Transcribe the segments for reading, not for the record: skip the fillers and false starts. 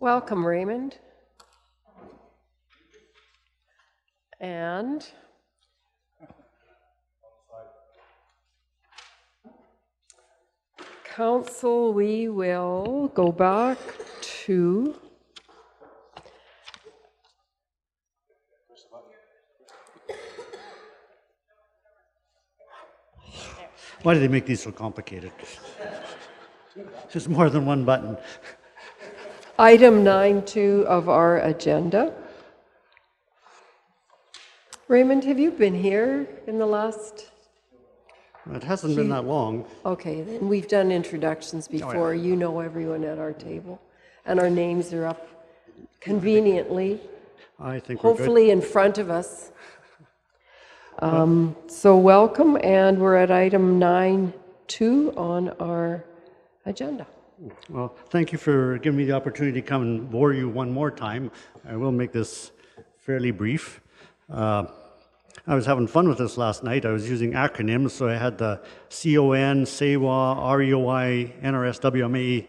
Welcome, Raymond. And Council, we will go back to Why do they make these so complicated? There's more than one button. item 9.2 of our agenda. Raymond, have you been here in the last? It hasn't been that long. Okay, then we've done introductions before. You know everyone at our table. And our names are up conveniently, I think we're hopefully in front of us. So welcome, and we're at item 9.2 on our agenda. Well, thank you for giving me the opportunity to come and bore you one more time. I will make this fairly brief. I was having fun with this last night. I was using acronyms, so I had the CON, SAEWA, REOI, NRS, WMA,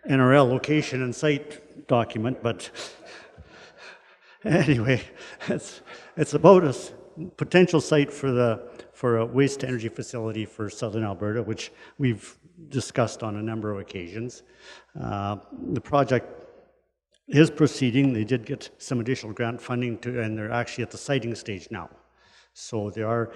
NRL location and site document, but anyway, it's about a potential site for a waste-to-energy facility for Southern Alberta, which we've discussed on a number of occasions. The project is proceeding. They did get some additional grant funding, and they're actually at the siting stage now. So they are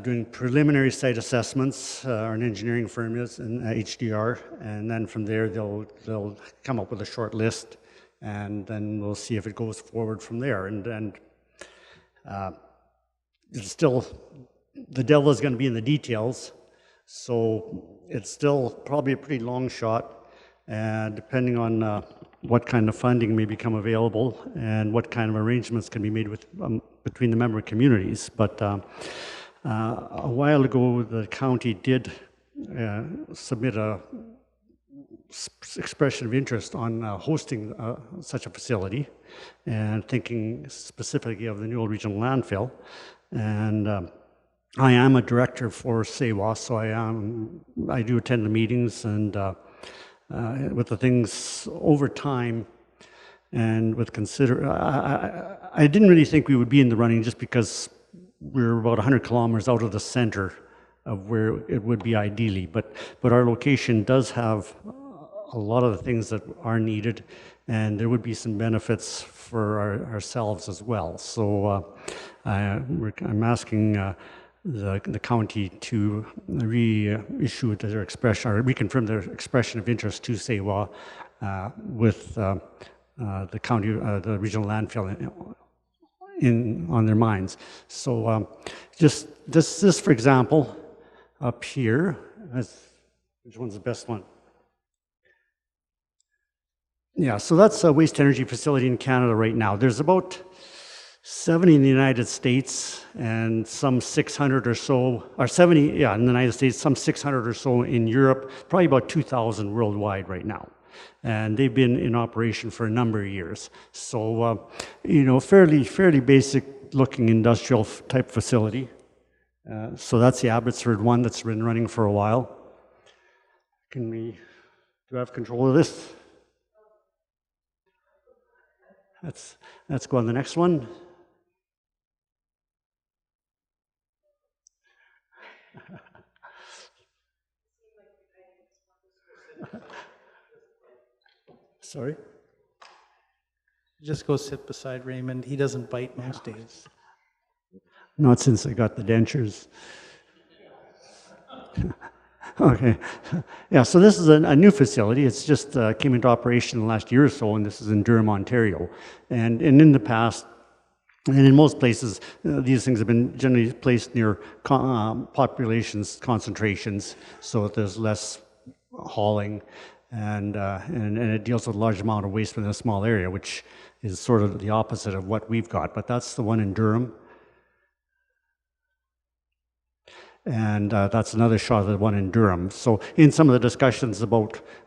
doing preliminary site assessments. An engineering firm is in HDR, and then from there they'll come up with a short list, and then we'll see if it goes forward from there. And it's still, the devil is going to be in the details, so it's still probably a pretty long shot, and depending on what kind of funding may become available and what kind of arrangements can be made with between the member communities. But a while ago, the county did submit a expression of interest on hosting such a facility, and thinking specifically of the Newell Regional Landfill. And I am a director for SAEWA, so I do attend the meetings, and with the things over time, and with I didn't really think we would be in the running, just because we're about 100 kilometers out of the center of where it would be ideally, but our location does have a lot of the things that are needed, and there would be some benefits for ourselves as well. So I'm asking the county to reissue their expression, or reconfirm their expression of interest to SAEWA with the county, the regional landfill on their minds. So just this, for example, up here, which one's the best one? Yeah, so that's a waste-to-energy facility in Canada right now. There's about 70 in the United States, and some 600 or so, or 70, yeah, in the United States, some 600 or so in Europe, probably about 2,000 worldwide right now. And they've been in operation for a number of years. So, fairly basic-looking industrial type facility. So that's the Abbotsford one that's been running for a while. Do I have control of this? Let's go on the next one. Sorry? Just go sit beside Raymond. He doesn't bite most days. Not since I got the dentures. Okay. Yeah, so this is a new facility. It's just came into operation in the last year or so, and this is in Durham, Ontario. And in the past, and in most places, these things have been generally placed near populations concentrations, so that there's less hauling, and it deals with a large amount of waste within a small area, which is sort of the opposite of what we've got. But that's the one in Durham. And that's another shot of the one in Durham. So in some of the discussions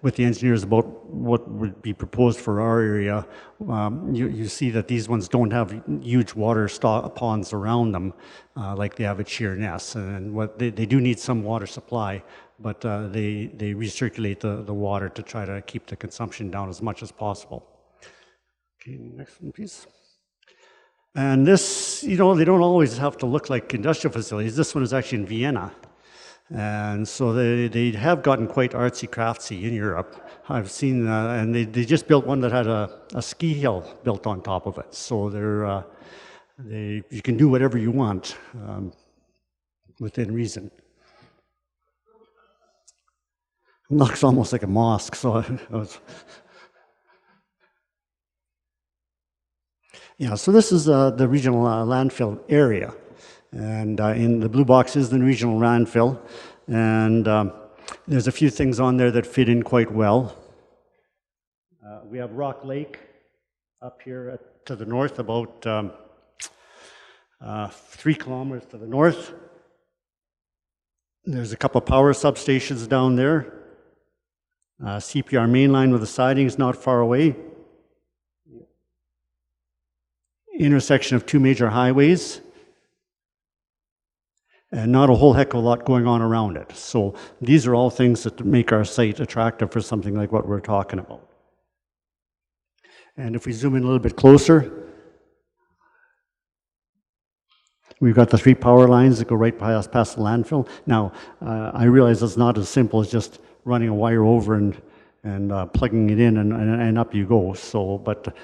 with the engineers about what would be proposed for our area, you see that these ones don't have huge water ponds around them like they have at Sheerness. And what they do need some water supply, but they recirculate the water to try to keep the consumption down as much as possible. Okay, next one, please. And this, they don't always have to look like industrial facilities. This one is actually in Vienna. And so they have gotten quite artsy-craftsy in Europe. I've seen, and they just built one that had a ski hill built on top of it. So you can do whatever you want within reason. It looks almost like a mosque, so yeah, so this is the regional landfill area. And in the blue box is the regional landfill. And there's a few things on there that fit in quite well. We have Rock Lake up here to the north, about 3 kilometers to the north. There's a couple of power substations down there. CPR main line with the sidings not far away. Intersection of 2 major highways. And not a whole heck of a lot going on around it. So these are all things that make our site attractive for something like what we're talking about. And if we zoom in a little bit closer, we've got the 3 power lines that go right past the landfill. Now, I realize it's not as simple as just running a wire over and plugging it in and up you go. So, but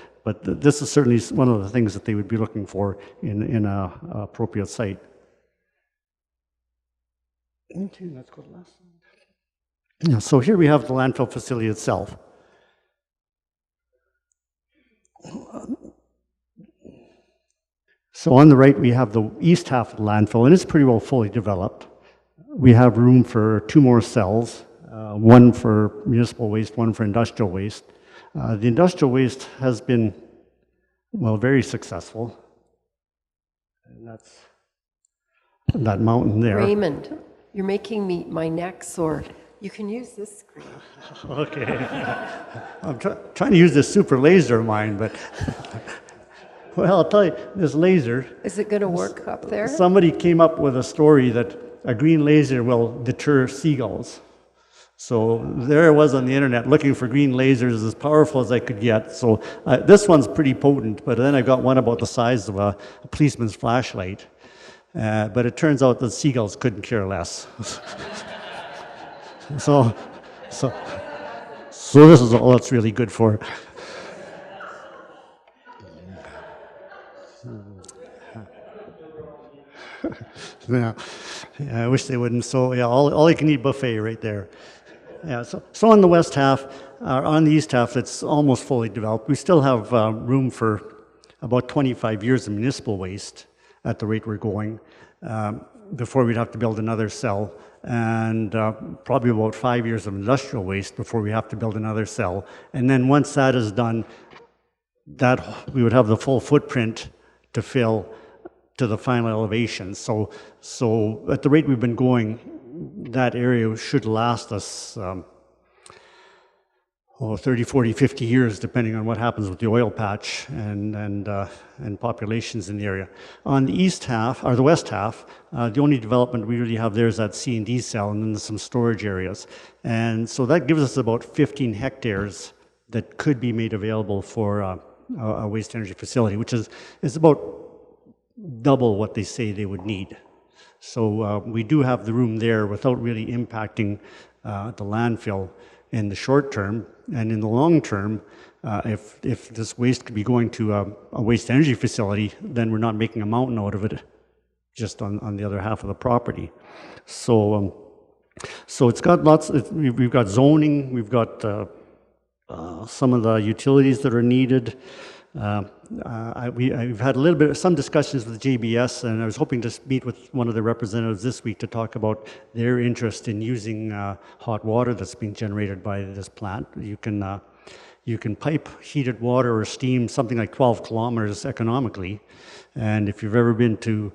this is certainly one of the things that they would be looking for in a appropriate site. Okay, let's go to the last one. Yeah, so here we have the landfill facility itself. So on the right, we have the east half of the landfill, and it's pretty well fully developed. We have room for 2 more cells, one for municipal waste, one for industrial waste. The industrial waste has been, well, very successful. And that's that mountain there. Raymond, you're making my neck sore. You can use this screen. Okay. I'm trying to use this super laser of mine, but well, I'll tell you, this laser. Is it going to work up there? Somebody came up with a story that a green laser will deter seagulls. So there I was on the internet looking for green lasers as powerful as I could get. So this one's pretty potent, but then I got one about the size of a policeman's flashlight. But it turns out that seagulls couldn't care less. So this is all it's really good for. Yeah, I wish they wouldn't. So yeah, all you can eat buffet right there. Yeah. So on the west half, on the east half, it's almost fully developed. We still have room for about 25 years of municipal waste at the rate we're going, before we'd have to build another cell, and probably about 5 years of industrial waste before we have to build another cell. And then once that is done, we would have the full footprint to fill to the final elevation. So at the rate we've been going, that area should last us 30, 40, 50 years, depending on what happens with the oil patch and populations in the area. On the east half, or the west half, the only development we really have there is that C&D cell, and then there's some storage areas. And so that gives us about 15 hectares that could be made available for a waste energy facility, which is about double what they say they would need. So we do have the room there without really impacting the landfill in the short term. And in the long term, if this waste could be going to a waste energy facility, then we're not making a mountain out of it, just on the other half of the property. So it's got lots. We've got zoning. We've got some of the utilities that are needed. We've had some discussions with JBS, and I was hoping to meet with one of the representatives this week to talk about their interest in using hot water that's being generated by this plant. You can pipe heated water or steam something like 12 kilometers economically, and if you've ever been to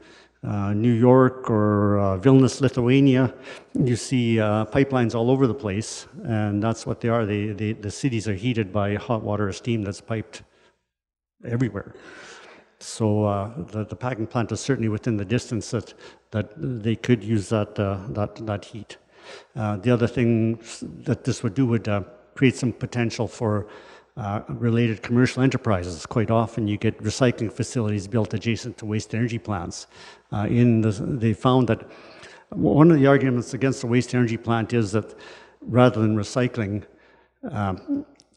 New York or Vilnius, Lithuania, you see pipelines all over the place, and that's what they are. The cities are heated by hot water or steam that's piped everywhere. So the packing plant is certainly within the distance that they could use that heat. The other thing that this would do would create some potential for related commercial enterprises. Quite often you get recycling facilities built adjacent to waste energy plants. They found that one of the arguments against a waste energy plant is that rather than recycling,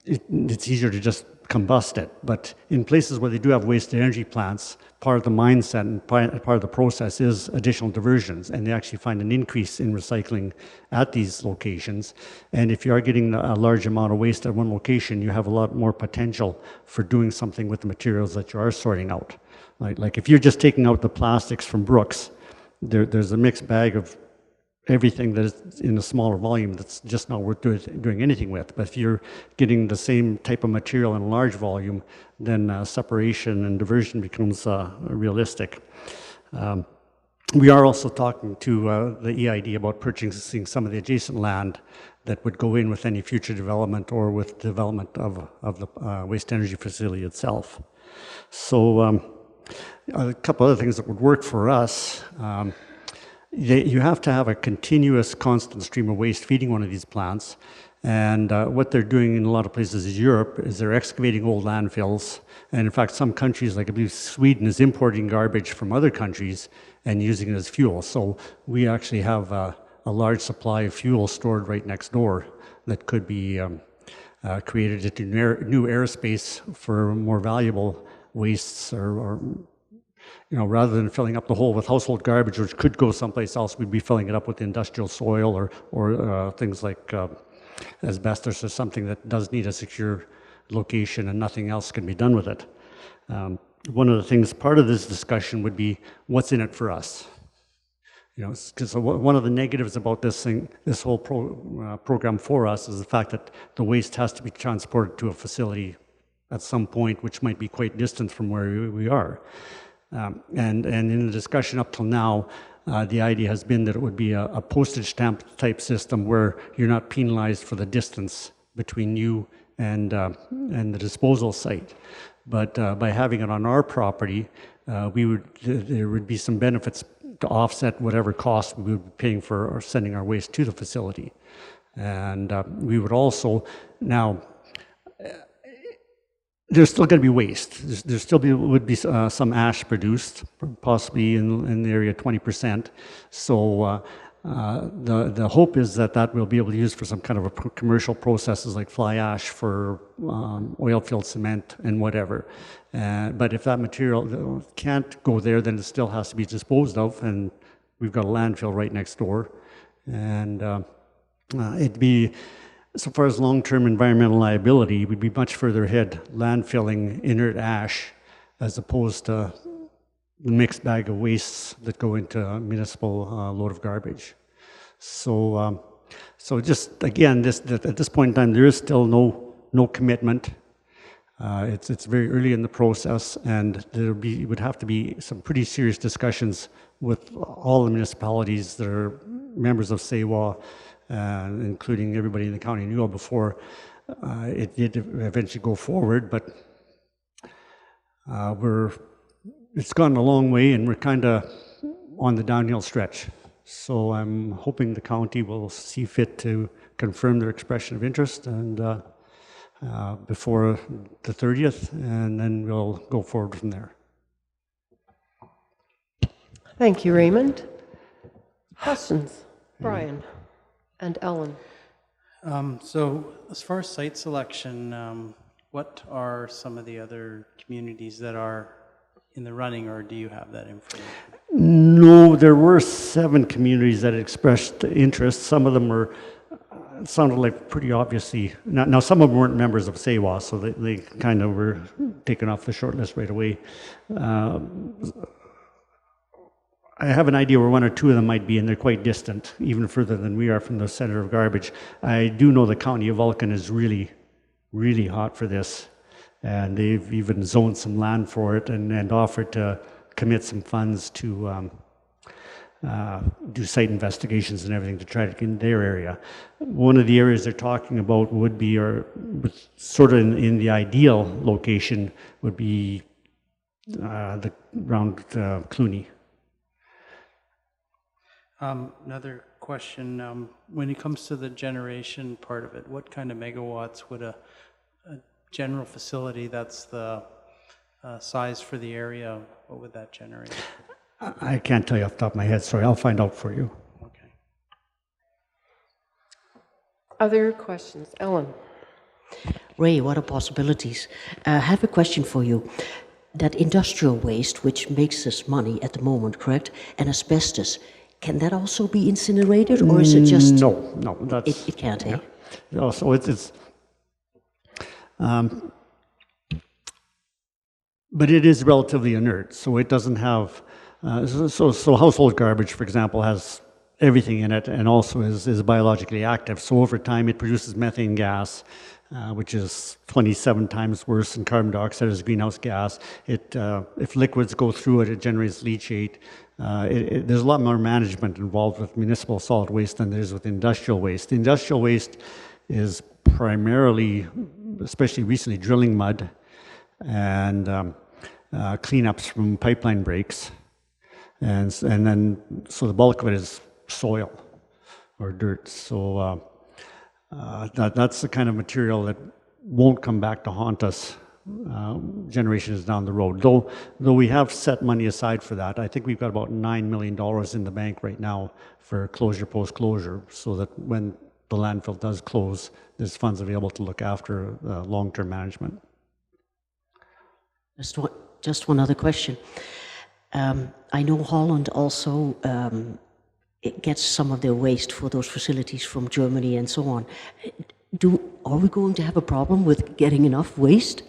it's easier to just combust it. But in places where they do have waste energy plants, part of the mindset and part of the process is additional diversions, and they actually find an increase in recycling at these locations. And if you are getting a large amount of waste at one location, you have a lot more potential for doing something with the materials that you are sorting out. Like if you're just taking out the plastics from Brooks, there's a mixed bag of everything that is in a smaller volume that's just not worth doing anything with. But if you're getting the same type of material in a large volume, then separation and diversion becomes realistic. We are also talking to the EID about purchasing some of the adjacent land that would go in with any future development or with development of the waste energy facility itself. So a couple other things that would work for us. You have to have a continuous, constant stream of waste feeding one of these plants. And what they're doing in a lot of places in Europe is they're excavating old landfills. And in fact, some countries, like I believe Sweden, is importing garbage from other countries and using it as fuel. So we actually have a large supply of fuel stored right next door that could be created into new airspace for more valuable wastes or rather than filling up the hole with household garbage, which could go someplace else, we'd be filling it up with industrial soil or things like asbestos or something that does need a secure location and nothing else can be done with it. One of the things, part of this discussion would be what's in it for us. Because one of the negatives about this whole program for us is the fact that the waste has to be transported to a facility at some point, which might be quite distant from where we are. And in the discussion up till now, the idea has been that it would be a postage stamp type system where you're not penalized for the distance between you and the disposal site. But by having it on our property, there would be some benefits to offset whatever cost we would be paying for sending our waste to the facility. And we would also now. There's still going to be waste. There still would be some ash produced, possibly in the area 20%. So the hope is that we'll be able to use for some kind of a commercial processes like fly ash for oil field cement and whatever. But if that material can't go there, then it still has to be disposed of, and we've got a landfill right next door. And it'd be, so far as long-term environmental liability, we'd be much further ahead landfilling inert ash as opposed to the mixed bag of wastes that go into a municipal load of garbage. So just again, at this point in time, there is still no commitment. It's very early in the process, and would have to be some pretty serious discussions with all the municipalities that are members of SAEWA, including everybody in the county knew before it did eventually go forward, but it's gone a long way and we're kind of on the downhill stretch. So I'm hoping the county will see fit to confirm their expression of interest and before the 30th, and then we'll go forward from there. Thank you, Raymond. Questions? Brian and Ellen. So as far as site selection, what are some of the other communities that are in the running, or do you have that information? No, there were 7 communities that expressed interest. Some of them sounded like pretty obviously, now some of them weren't members of SAEWA, so they kind of were taken off the short list right away. I have an idea where 1 or 2 of them might be, and they're quite distant, even further than we are from the center of garbage. I do know the county of Vulcan is really, really hot for this, and they've even zoned some land for it and offered to commit some funds to do site investigations and everything to try to get in their area. One of the areas they're talking about would be, or sort of in the ideal location, would be around Clooney. Another question, when it comes to the generation part of it, what kind of megawatts would a general facility, that's the size for the area, what would that generate? I can't tell you off the top of my head, sorry, I'll find out for you. Okay. Other questions? Ellen? Ray, what are possibilities? I have a question for you. That industrial waste, which makes us money at the moment, correct? And asbestos, can that also be incinerated, or is it just... No, that's... It can't, eh? No, so it's but it is relatively inert, so it doesn't have, so household garbage, for example, has everything in it and also is biologically active. So over time it produces methane gas, which is 27 times worse than carbon dioxide as greenhouse gas. If liquids go through it, it generates leachate. There's a lot more management involved with municipal solid waste than there is with industrial waste. The industrial waste is primarily, especially recently, drilling mud and cleanups from pipeline breaks. And then, so the bulk of it is soil or dirt. So that's the kind of material that won't come back to haunt us generations down the road. Though we have set money aside for that. I think we've got about $9 million in the bank right now for closure post-closure, so that when the landfill does close, there's funds available to look after long-term management. Just one other question. I know Holland also it gets some of their waste for those facilities from Germany and so on. Are we going to have a problem with getting enough waste?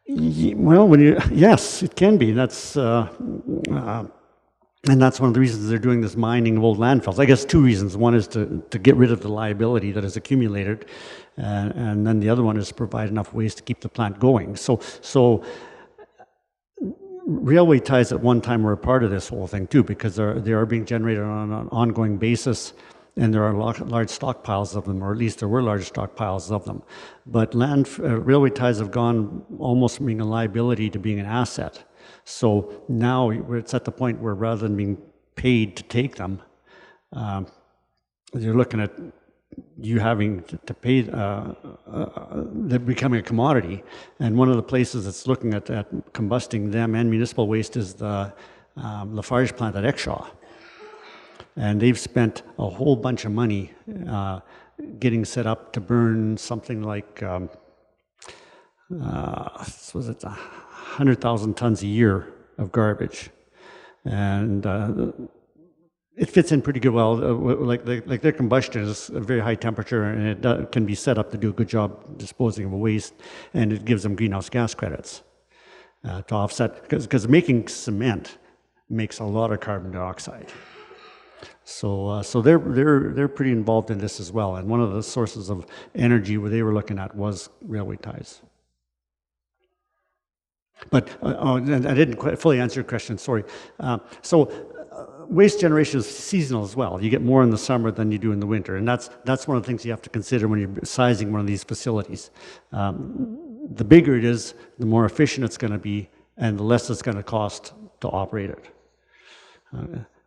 Well, yes, it can be. That's and that's one of the reasons they're doing this mining of old landfills. I guess two reasons. One is to get rid of the liability that is accumulated, and then the other one is to provide enough waste to keep the plant going. So railway ties at one time were a part of this whole thing too, because they are being generated on an ongoing basis, and there are large stockpiles of them, or at least there were large stockpiles of them. But railway ties have gone almost from being a liability to being an asset. So now it's at the point where rather than being paid to take them, you're looking at you having to pay, they're becoming a commodity. And one of the places that's looking at combusting them and municipal waste is the Lafarge plant at Exshaw. And they've spent a whole bunch of money getting set up to burn something like, was it 100,000 tons a year of garbage. And it fits in pretty good well. Like their combustion is a very high temperature, and it can be set up to do a good job disposing of waste, and it gives them greenhouse gas credits to offset, because making cement makes a lot of carbon dioxide. So they're pretty involved in this as well. And one of the sources of energy where they were looking at was railway ties. But I didn't quite fully answer your question, sorry. Waste generation is seasonal as well. You get more in the summer than you do in the winter, and that's one of the things you have to consider when you're sizing one of these facilities. The bigger it is, the more efficient it's going to be, and the less it's going to cost to operate it.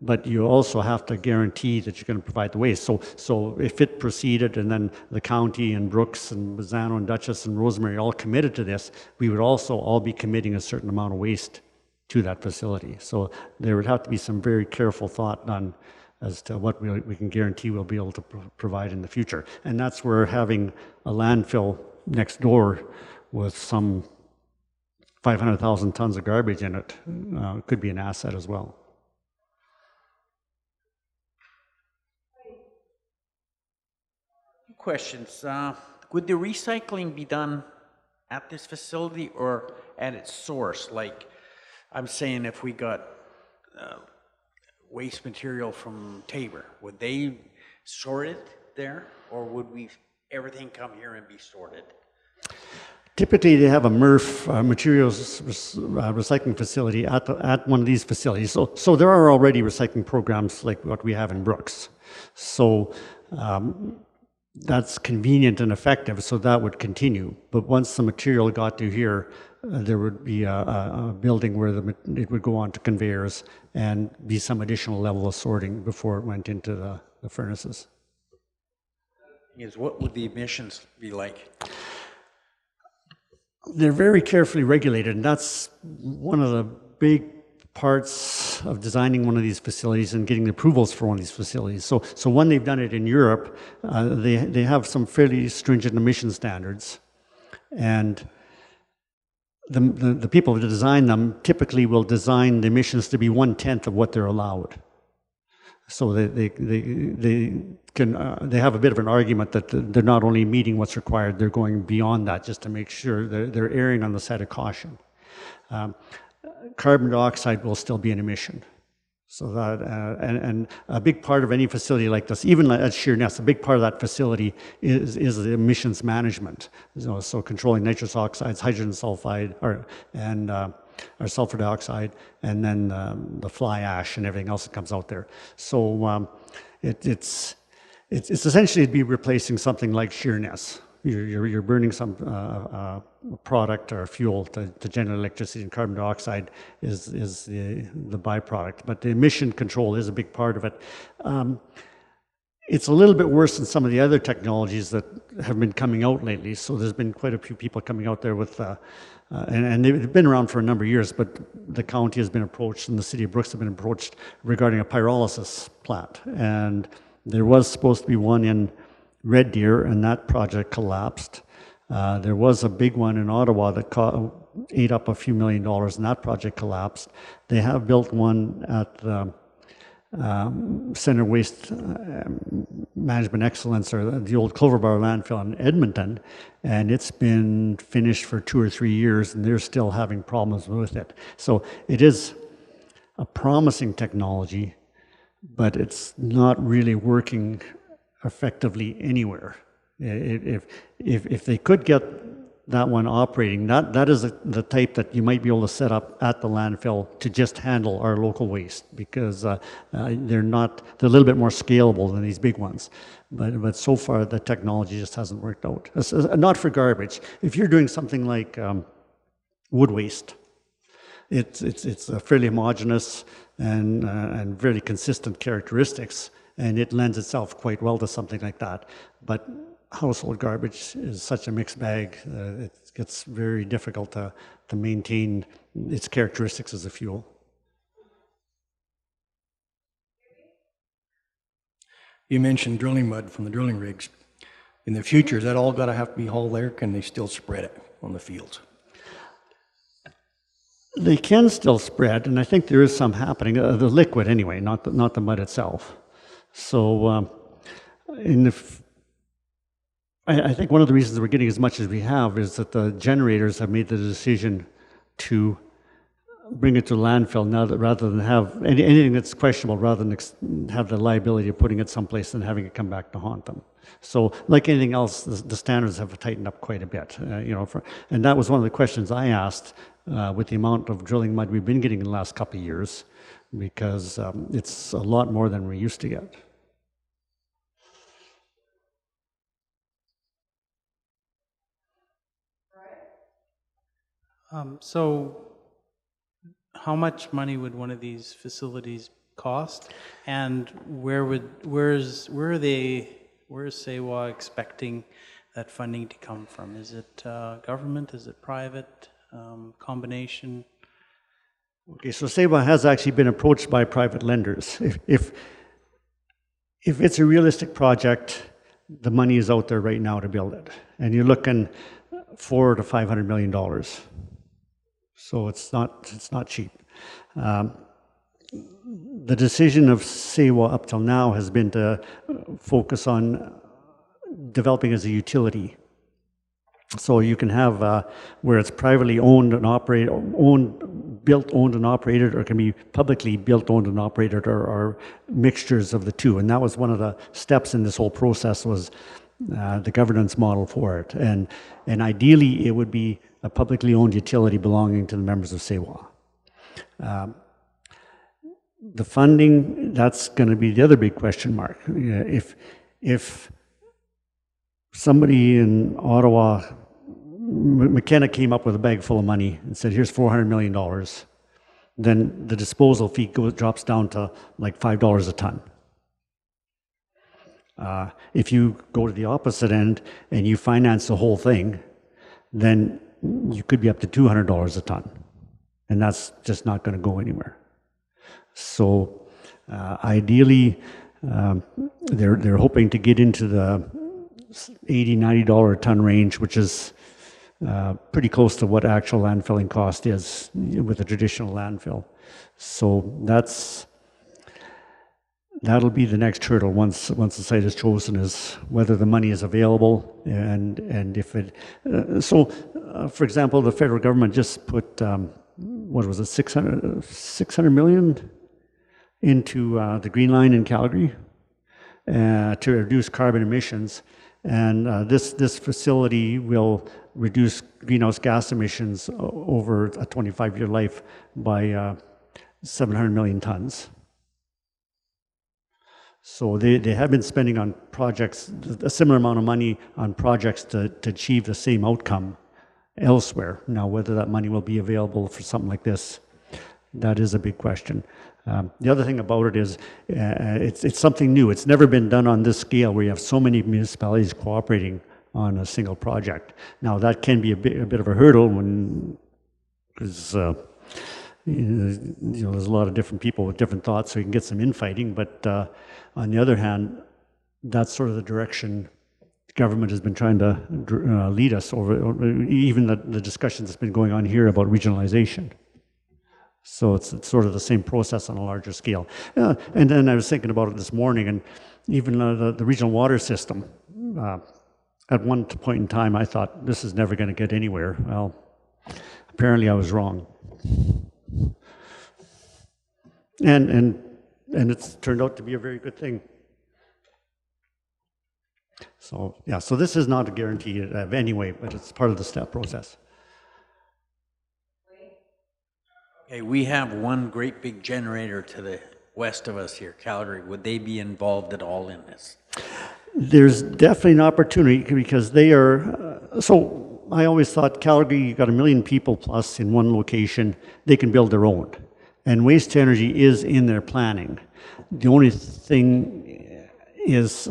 But you also have to guarantee that you're going to provide the waste. So if it proceeded and then the county and Brooks and Bazzano and Dutchess and Rosemary all committed to this, we would also all be committing a certain amount of waste to that facility. So there would have to be some very careful thought done as to what we can guarantee we'll be able to provide in the future. And that's where having a landfill next door with some 500,000 tons of garbage in it could be an asset as well. Questions. Would the recycling be done at this facility or at its source? Like, I'm saying if we got waste material from Tabor, would they sort it there, or would everything come here and be sorted? Typically, they have a MRF, materials recycling facility at one of these facilities. So there are already recycling programs like what we have in Brooks. So that's convenient and effective, so that would continue. But once the material got to here, there would be a building where it would go on to conveyors and be some additional level of sorting before it went into the furnaces. What would the emissions be like? they're very carefully regulated, and that's one of the big parts of designing one of these facilities and getting the approvals for one of these facilities. So when they've done it in Europe, they have some fairly stringent emission standards, and the people that design them typically will design the emissions to be 1/10 of what they're allowed. So they have a bit of an argument that they're not only meeting what's required, they're going beyond that just to make sure they're erring on the side of caution. Carbon dioxide will still be an emission. So that, and a big part of any facility like this, even at Sheerness, a big part of that facility is the emissions management. So controlling nitrous oxides, hydrogen sulfide, or sulfur dioxide, and then the fly ash and everything else that comes out there. So it's essentially to be replacing something like Sheerness. You're burning some product or fuel to generate electricity, and carbon dioxide is the byproduct. But the emission control is a big part of it. It's a little bit worse than some of the other technologies that have been coming out lately. So there's been quite a few people coming out there with, and they've been around for a number of years, but the county has been approached and the city of Brooks have been approached regarding a pyrolysis plant. And there was supposed to be one in Red Deer, and that project collapsed. There was a big one in Ottawa that ate up a few $1 million, and that project collapsed. They have built one at the Center Waste Management Excellence, or the old Clover Bar landfill in Edmonton, and it's been finished for 2 or 3 years, and they're still having problems with it. So it is a promising technology, but it's not really working effectively anywhere. If they could get that one operating, that is the type that you might be able to set up at the landfill to just handle our local waste, because they're a little bit more scalable than these big ones. But so far the technology just hasn't worked out. Not for garbage. If you're doing something like wood waste, it's a fairly homogeneous and very consistent characteristics, and it lends itself quite well to something like that. But household garbage is such a mixed bag. It gets very difficult to maintain its characteristics as a fuel. You mentioned drilling mud from the drilling rigs. In the future, is that all got to have to be hauled there? Can they still spread it on the fields? They can still spread, and I think there is some happening. The liquid, anyway, not the mud itself. So, I think one of the reasons we're getting as much as we have is that the generators have made the decision to bring it to landfill now, that rather than have anything that's questionable, rather than have the liability of putting it someplace and having it come back to haunt them. So, like anything else, the standards have tightened up quite a bit. And that was one of the questions I asked with the amount of drilling mud we've been getting in the last couple of years, because it's a lot more than we used to get. So how much money would one of these facilities cost, and where is SAEWA expecting that funding to come from? Is it government? Is it private? Combination? Okay, so SAEWA has actually been approached by private lenders. If it's a realistic project, the money is out there right now to build it, and you're looking $400 to $500 million. So it's not cheap. The decision of SAEWA up till now has been to focus on developing as a utility. So you can have where it's privately owned and operated, built, owned and operated, or it can be publicly built, owned and operated, or mixtures of the two. And that was one of the steps in this whole process, was the governance model for it. And ideally, it would be a publicly owned utility belonging to the members of SAEWA. The funding, that's going to be the other big question mark. If somebody in Ottawa, McKenna, came up with a bag full of money and said, here's $400 million, then the disposal fee drops down to like $5 a ton. If you go to the opposite end and you finance the whole thing, then you could be up to $200 a ton, and that's just not going to go anywhere. So ideally, they're hoping to get into the $80-90 a ton range, which is pretty close to what actual landfilling cost is with a traditional landfill. So that'll be the next hurdle once the site is chosen, is whether the money is available, and if it. For example, the federal government just put what was it, 600 million into the Green Line in Calgary to reduce carbon emissions, and this facility will reduce greenhouse gas emissions over a 25-year life by 700 million tons. So they have been spending on projects, a similar amount of money on projects to achieve the same outcome elsewhere. Now, whether that money will be available for something like this, that is a big question. The other thing about it is it's something new. It's never been done on this scale where you have so many municipalities cooperating on a single project. Now, that can be a bit of a hurdle because there's a lot of different people with different thoughts, so you can get some infighting. But on the other hand, that's sort of the direction the government has been trying to lead us over, even the discussions that's been going on here about regionalization. So it's sort of the same process on a larger scale. And then I was thinking about it this morning, and even the regional water system. At one point in time, I thought this is never going to get anywhere. Well, apparently I was wrong. And it's turned out to be a very good thing. So yeah, so this is not a guarantee of any way, but it's part of the step process. Okay, we have one great big generator to the west of us here, Calgary. Would they be involved at all in this? There's definitely an opportunity because they are, so I always thought Calgary, you got 1 million people plus in one location, they can build their own. And waste to energy is in their planning. The only thing is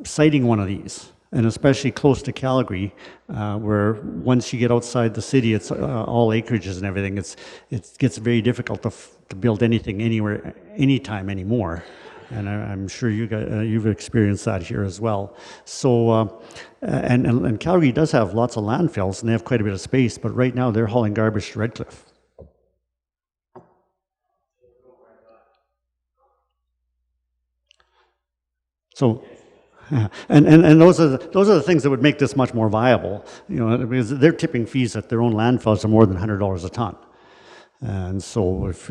siting one of these, and especially close to Calgary, where once you get outside the city, it's all acreages and everything. It gets very difficult to build anything anywhere, anytime anymore. And I'm sure you've experienced that here as well. So, and Calgary does have lots of landfills, and they have quite a bit of space. But right now, they're hauling garbage to Redcliffe. So, and those are the things that would make this much more viable, because their tipping fees at their own landfills are more than $100 a ton, and so if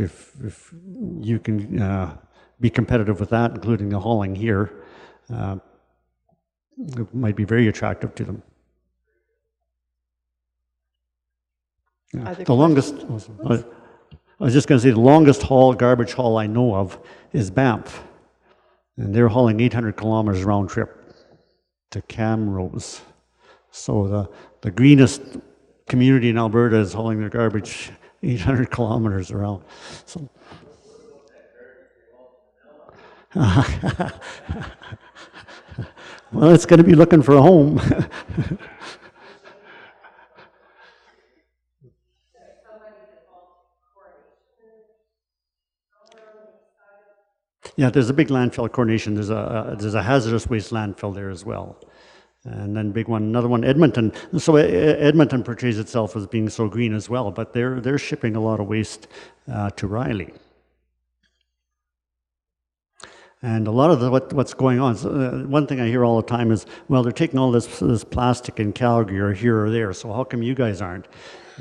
you can be competitive with that, including the hauling here, it might be very attractive to them. Yeah. The longest, I was just going to say, the longest garbage haul I know of is Banff. And they're hauling 800 kilometers round trip to Camrose. So the greenest community in Alberta is hauling their garbage 800 kilometers around. So. Well, it's going to be looking for a home. Yeah, there's a big landfill at Coronation. There's a hazardous waste landfill there as well, and then another one, Edmonton. So Edmonton portrays itself as being so green as well, but they're shipping a lot of waste to Riley. And a lot of what's going on. So, one thing I hear all the time is, well, they're taking all this plastic in Calgary or here or there. So how come you guys aren't?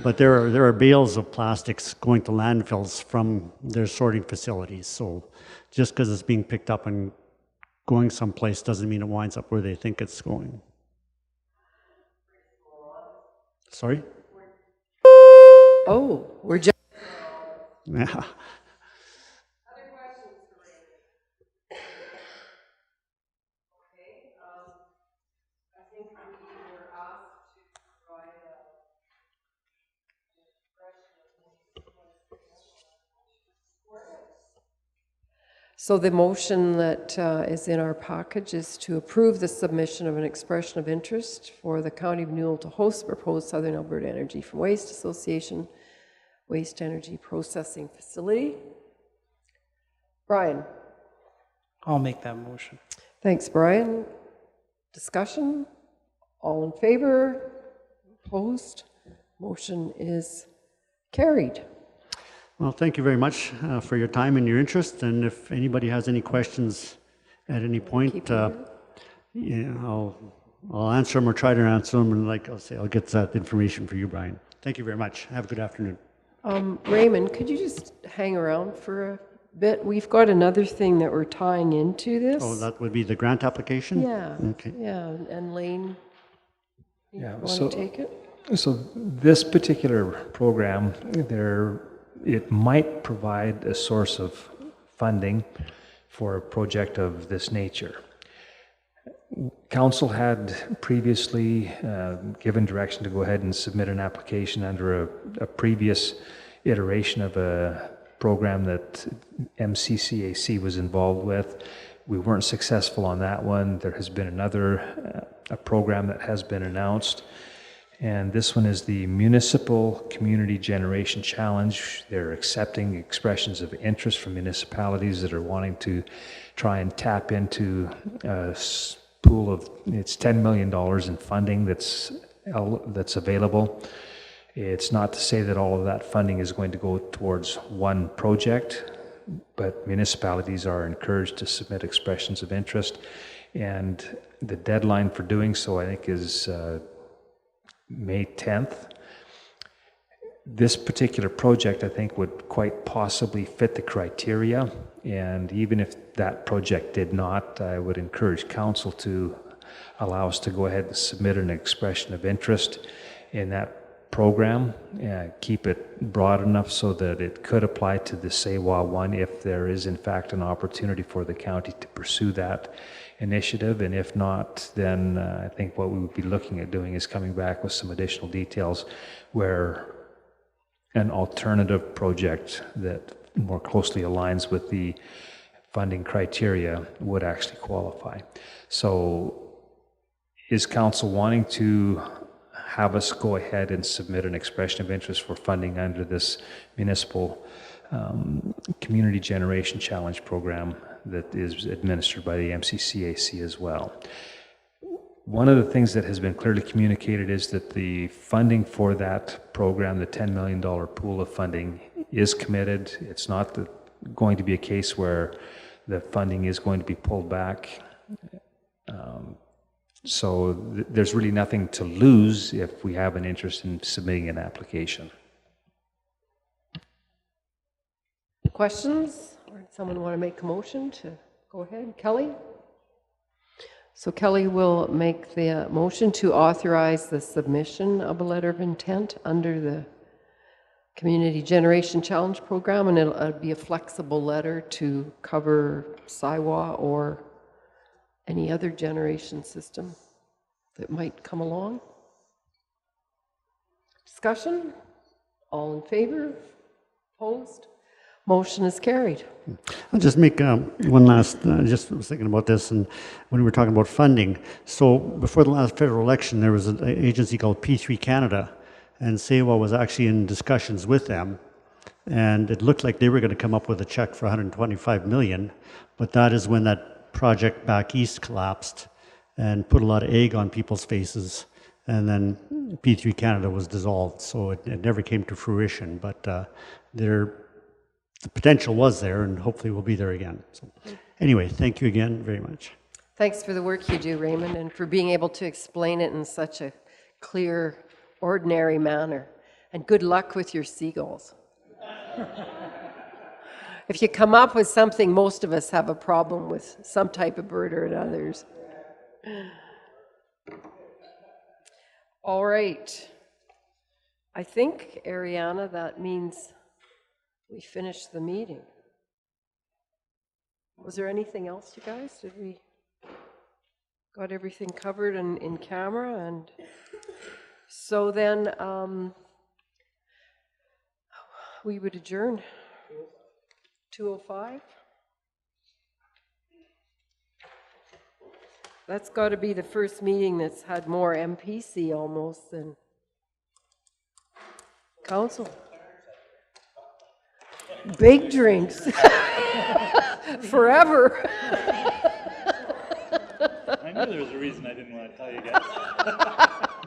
But there are bales of plastics going to landfills from their sorting facilities. So just because it's being picked up and going someplace doesn't mean it winds up where they think it's going. Sorry? Oh, we're just. Yeah. So the motion that is in our package is to approve the submission of an expression of interest for the County of Newell to host the proposed Southern Alberta Energy from Waste Association Waste Energy Processing Facility. Brian. I'll make that motion. Thanks, Brian. Discussion? All in favor? Opposed? Motion is carried. Well, thank you very much for your time and your interest. And if anybody has any questions at any point, I'll answer them or try to answer them. And like I'll say, I'll get that information for you, Brian. Thank you very much. Have a good afternoon. Raymond, could you just hang around for a bit? We've got another thing that we're tying into this. Oh, that would be the grant application? Yeah. Okay. Yeah, and Lane, you want to take it? So this particular program, it might provide a source of funding for a project of this nature. Council had previously given direction to go ahead and submit an application under a previous iteration of a program that MCCAC was involved with. We weren't successful on that one. There has been another a program that has been announced, and this one is the Municipal Community Generation Challenge. They're accepting expressions of interest from municipalities that are wanting to try and tap into a pool of, it's $10 million in funding that's available. It's not to say that all of that funding is going to go towards one project, but municipalities are encouraged to submit expressions of interest, and the deadline for doing so, I think, is May 10th. This particular project, I think, would quite possibly fit the criteria, and even if that project did not, I would encourage council to allow us to go ahead and submit an expression of interest in that program, keep it broad enough so that it could apply to the SAEWA one if there is in fact an opportunity for the county to pursue that initiative, and if not, then I think what we would be looking at doing is coming back with some additional details where an alternative project that more closely aligns with the funding criteria would actually qualify. So is council wanting to have us go ahead and submit an expression of interest for funding under this Municipal Community Generation Challenge program that is administered by the MCCAC as well? One of the things that has been clearly communicated is that the funding for that program, the $10 million pool of funding, is committed. It's not going to be a case where the funding is going to be pulled back. So there's really nothing to lose if we have an interest in submitting an application. Questions? Or someone want to make a motion to go ahead? Kelly? So Kelly will make the motion to authorize the submission of a letter of intent under the Community Generation Challenge program, and it'll be a flexible letter to cover SAEWA or any other generation system that might come along. Discussion? All in favor? Opposed? Motion is carried. I'll just make one last, just was thinking about this, and when we were talking about funding. So before the last federal election, there was an agency called P3 Canada, and SAEWA was actually in discussions with them, and it looked like they were going to come up with a check for $125 million, but that is when that project back east collapsed and put a lot of egg on people's faces, and then P3 Canada was dissolved, so it never came to fruition, but the potential was there, and hopefully we'll be there again. So anyway, thank you again very much. Thanks for the work you do, Raymond, and for being able to explain it in such a clear, ordinary manner. And good luck with your seagulls. If you come up with something, most of us have a problem with some type of bird or others. All right. I think, Ariana, that means we finished the meeting. Was there anything else, you guys? Did we got everything covered in camera? And so then we would adjourn. 2:05. That's got to be the first meeting that's had more MPC almost than council. Big drinks. Forever. I knew there was a reason I didn't want to tell you guys.